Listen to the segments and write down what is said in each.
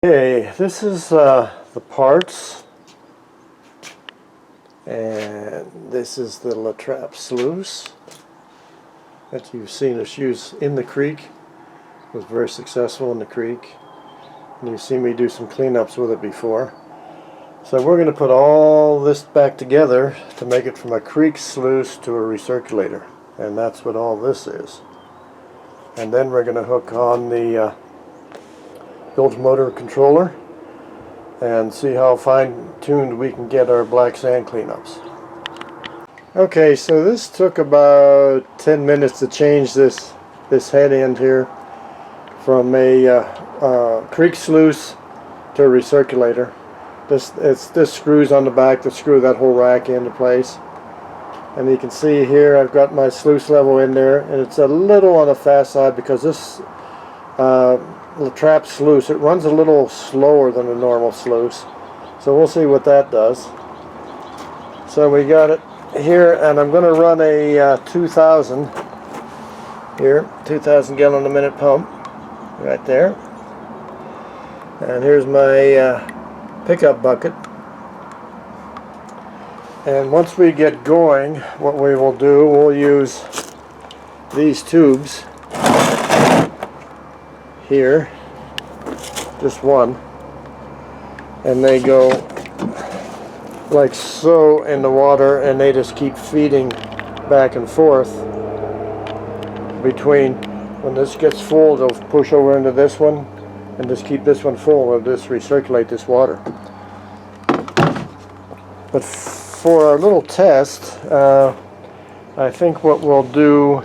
Okay, this is the parts, and this is the trap sluice that you've seen us use in the creek. It was very successful in the creek, and you've seen me do some cleanups with it before. So we're going to put all this back together to make it from a creek sluice to a recirculator, and that's what all this is. And then we're going to hook on the bilge motor controller and see how fine-tuned we can get our black sand cleanups. Okay, so this took about 10 minutes to change this head end here from a creek sluice to a recirculator. This screws on the back that screw that whole rack into place. And you can see here I've got my sluice level in there, and it's a little on the fast side because this trap sluice, it runs a little slower than a normal sluice. So we'll see what that does. So we got it here, and I'm going to run a 2,000 here, 2,000 gallon a minute pump right there. And here's my pickup bucket. And once we get going, what we will do, we'll use these tubes here, just one, and they go like so in the water, and they just keep feeding back and forth between. When this gets full, they'll push over into this one and just keep this one full, and just recirculate this water. But for our little test, I think what we'll do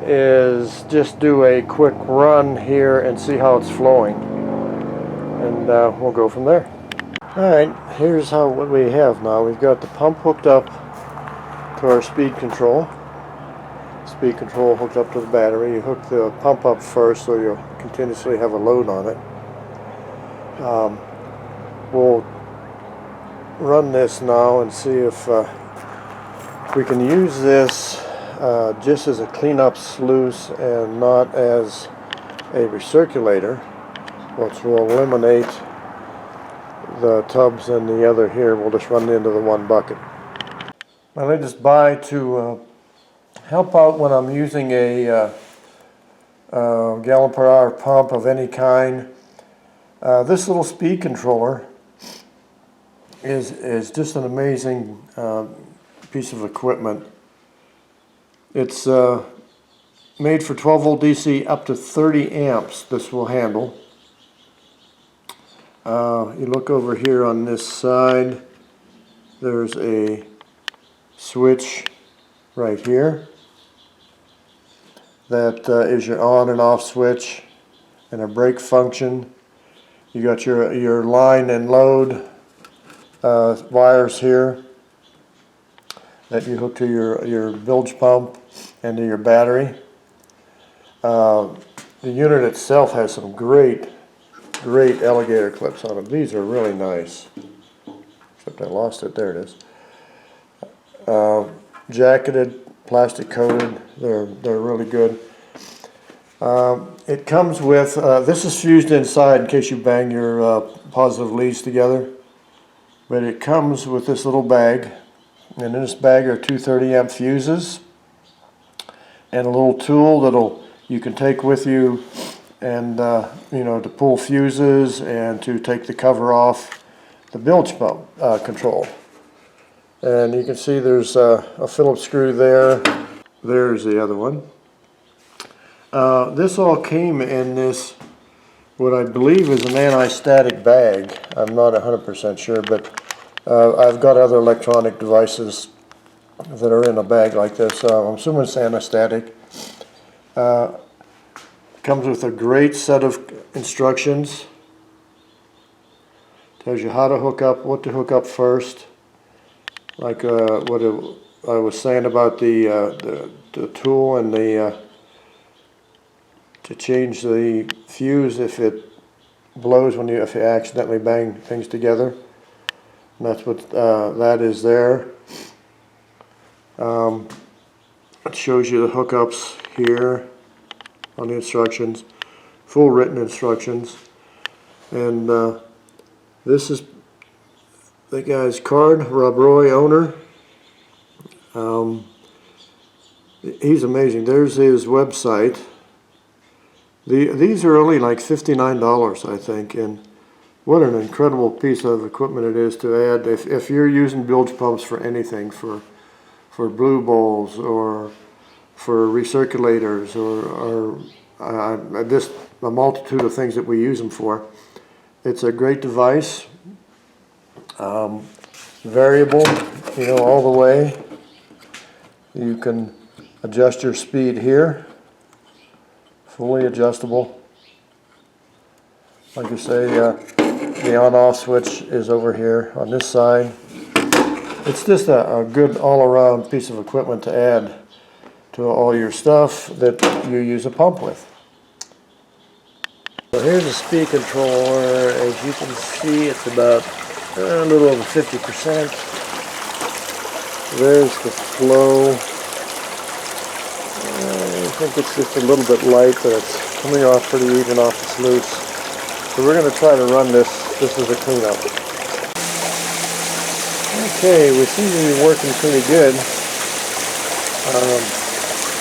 is just do a quick run here and see how it's flowing, and we'll go from there. Alright, here's what we have now. We've got the pump hooked up to our speed control. Speed control hooked up to the battery. You hook the pump up first so you'll continuously have a load on it. We'll run this now and see if we can use this just as a cleanup sluice and not as a recirculator, which will eliminate the tubs and the other here. We'll just run into the one bucket. I just buy to help out when I'm using a gallon per hour pump of any kind. This little speed controller is just an amazing piece of equipment. It's made for 12 volt DC up to 30 amps. This will handle. You look over here on this side, there's a switch right here that is your on and off switch, and a brake function. You got your line and load wires here that you hook to your bilge pump and to your battery. The unit itself has some great alligator clips on them. These are really nice. Except I lost it. There it is. Jacketed, plastic coated. They're really good. It comes with this is fused inside in case you bang your positive leads together. But it comes with this little bag, and in this bag are two 30 amp fuses and a little tool that'll you can take with you, and you know, to pull fuses and to take the cover off the bilge pump control. And you can see there's a Phillips screw there. There's the other one. This all came in this, what I believe is an anti-static bag. I'm not 100% sure, but I've got other electronic devices that are in a bag like this. I'm assuming it's anti-static. Comes with a great set of instructions. Tells you how to hook up, what to hook up first. Like what I was saying about the tool and the to change the fuse if it blows if you accidentally bang things together. And that's what that is there. It shows you the hookups here on the instructions, full written instructions. And this is the guy's card, Rob Roy, owner. He's amazing. There's his website. These are only like $59, I think, and what an incredible piece of equipment it is to add. If you're using bilge pumps for anything, for blue bowls or for recirculators or just a multitude of things that we use them for, it's a great device. Variable, you know, all the way. You can adjust your speed here, fully adjustable. Like I say, the on-off switch is over here on this side. It's just a good all-around piece of equipment to add to all your stuff that you use a pump with. So here's the speed controller. As you can see, it's about a little over 50%. There's the flow. I think it's just a little bit light, but it's coming off pretty even off the sluice. So we're going to try to run this as a cleanup. Okay, we seem to be working pretty good.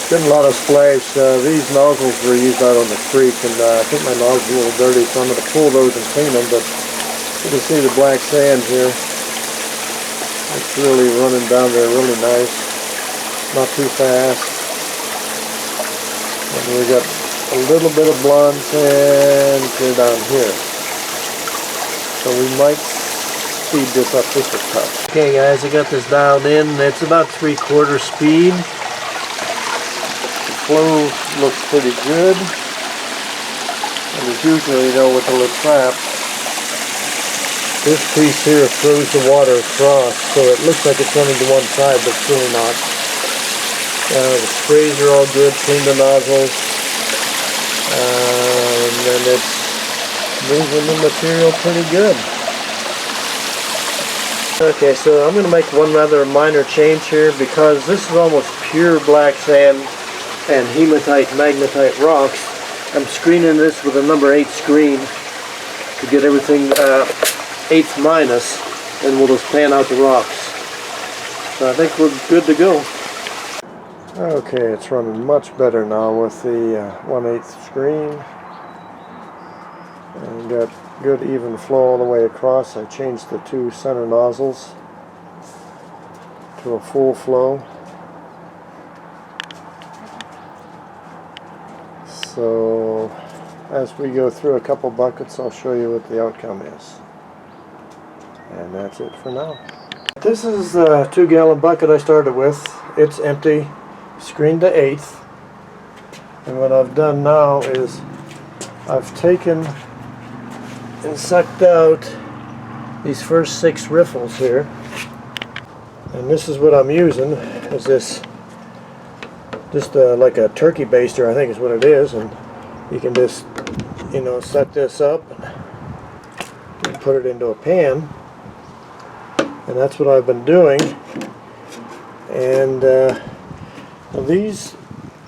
Getting a lot of splash. These nozzles were used out on the creek, and I think my nozzles are a little dirty, so I'm going to pull those and clean them. But you can see the black sand here. It's really running down there really nice. Not too fast. And we got a little bit of blonde sand clear down here. So we might speed this up just a touch. Okay guys, I got this dialed in. It's about 3/4 speed. The flow looks pretty good. And as usual, you know, with the little trap, this piece here throws the water across, so it looks like it's running to one side, but it's really not. The sprays are all good, clean the nozzles, and then it's moving the material pretty good. Okay, so I'm going to make one rather minor change here, because this is almost pure black sand and hematite, magnetite rocks. I'm screening this with a number 8 screen to get everything 8th minus, and we'll just pan out the rocks. So I think we're good to go. Okay, it's running much better now with the 1/8 screen. And got good even flow all the way across. I changed the 2 center nozzles to a full flow. So as we go through a couple buckets, I'll show you what the outcome is. And that's it for now. This is the 2-gallon bucket I started with. It's empty, screened to 8th. And what I've done now is I've taken and sucked out these first 6 riffles here. And this is what I'm using, is this just like a turkey baster, I think is what it is. And you can just, you know, suck this up and put it into a pan. And that's what I've been doing. And these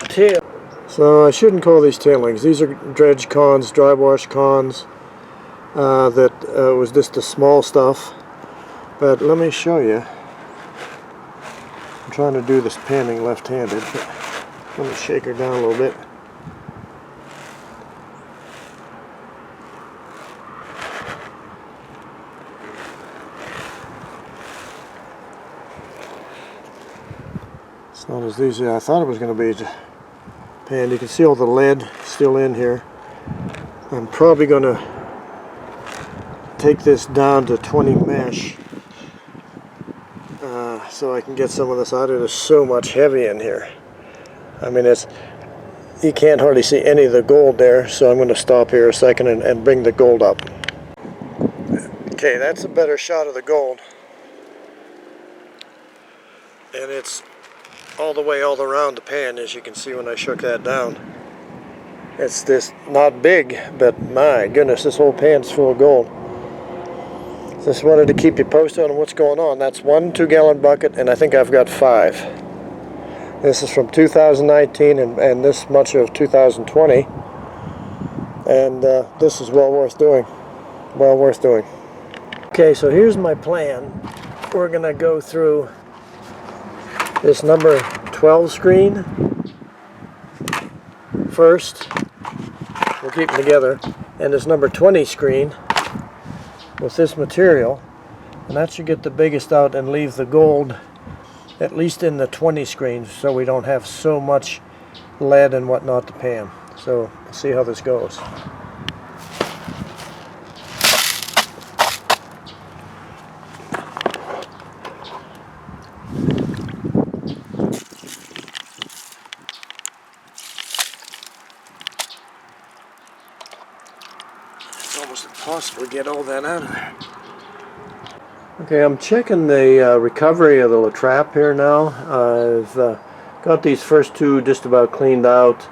tail, so I shouldn't call these tailings. These are dredge cons, dry wash cons. That was just the small stuff. But let me show you. I'm trying to do this panning left-handed. Let me shake her down a little bit. It's not as easy as I thought it was going to be to pan. You can see all the lead still in here. I'm probably going to take this down to 20 mesh so I can get some of this out. There's so much heavy in here. I mean, you can't hardly see any of the gold there, so I'm going to stop here a second and bring the gold up. Okay, that's a better shot of the gold. And it's all the way all around the pan, as you can see when I shook that down. It's this, not big, but my goodness, this whole pan's full of gold. Just wanted to keep you posted on what's going on. That's 1 2-gallon bucket, and I think I've got 5. This is from 2019 and this much of 2020. And this is well worth doing. well worth doing. Okay, so here's my plan. We're gonna go through this number 12 screen first. We'll keep them together. And this number 20 screen with this material, and that should get the biggest out and leave the gold at least in the 20 screen, so we don't have so much lead and whatnot to pan. So we'll see how this goes. It's almost impossible to get all that out of there. Okay, I'm checking the recovery of the trap here now. I've got these first two just about cleaned out,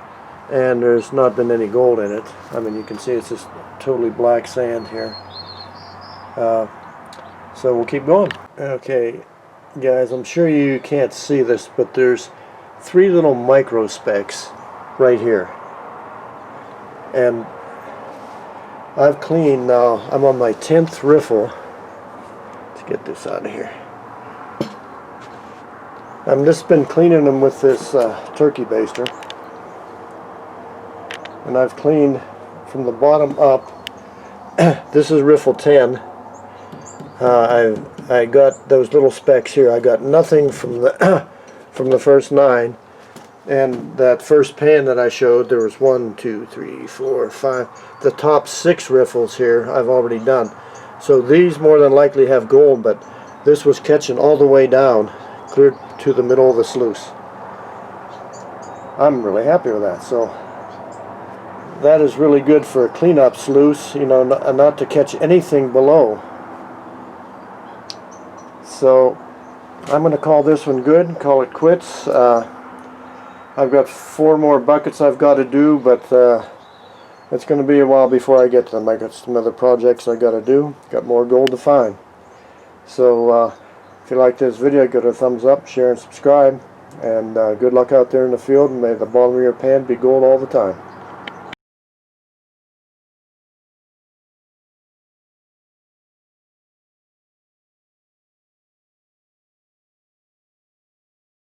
and there's not been any gold in it. I mean, you can see it's just totally black sand here. So we'll keep going. Okay, guys, I'm sure you can't see this, but there's 3 little micro specks right here. And I've cleaned now, I'm on my 10th riffle. Get this out of here. I've just been cleaning them with this turkey baster, and I've cleaned from the bottom up. This is riffle 10. I got those little specks here. I got nothing from the from the first 9, and that first pan that I showed, there was 1, 2, 3, 4, 5. The top 6 riffles here I've already done. So these more than likely have gold, but this was catching all the way down, clear to the middle of the sluice. I'm really happy with that. So that is really good for a cleanup sluice, you know, not to catch anything below. So I'm going to call this one good, call it quits. I've got 4 more buckets I've got to do, but it's going to be a while before I get to them. I got some other projects I got to do. Got more gold to find. So if you like this video, give it a thumbs up, share, and subscribe. And good luck out there in the field. And may the bottom of your pan be gold all the time.